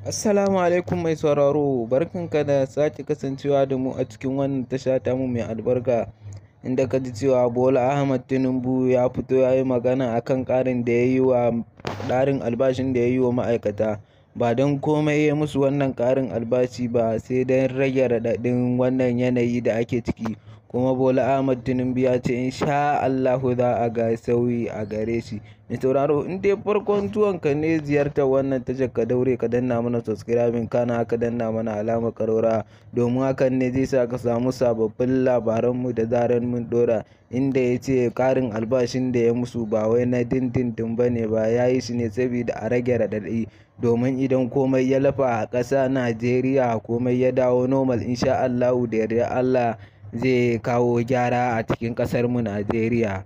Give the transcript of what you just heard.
Assalamu alaikum mai sauraro, barkanka da sake kasancewa da mu a cikin wannan tasha mu mai albarka, inda ka ji cewa Bola Ahmad Tinubu ya fito ya yi magana akan ƙarin albashin da ya yi wa ma'aikata. Ba don komai ya musu wannan ƙarin albashi ba sai don rage raɗaɗin wannan yanayi da ake ciki. Kuma Bola Ahmad Tinubu ya ce insha Allahu za a ga sauyi a gare shi. Mai sauraro, in dai farkon zuwanka ne ziyartar wannan tashar, ka daure ka danna mana subscribing, kana ka danna mana alamar ƙararrawa, domin hakan ne zai sa ka samu sababbin labaranmu da zarar mun ɗora. Inda ya ce ƙarin albashin da ya musu ba wai na dindindin ba ne ba, ya yi shi ne saboda a rage raɗaɗi. Domin idan komai ya lafa a ƙasa Najeriya, komai ya dawo normal, insha Allahu da yarda Allah zai kawo gyara a cikin ƙasarmu Najeriya.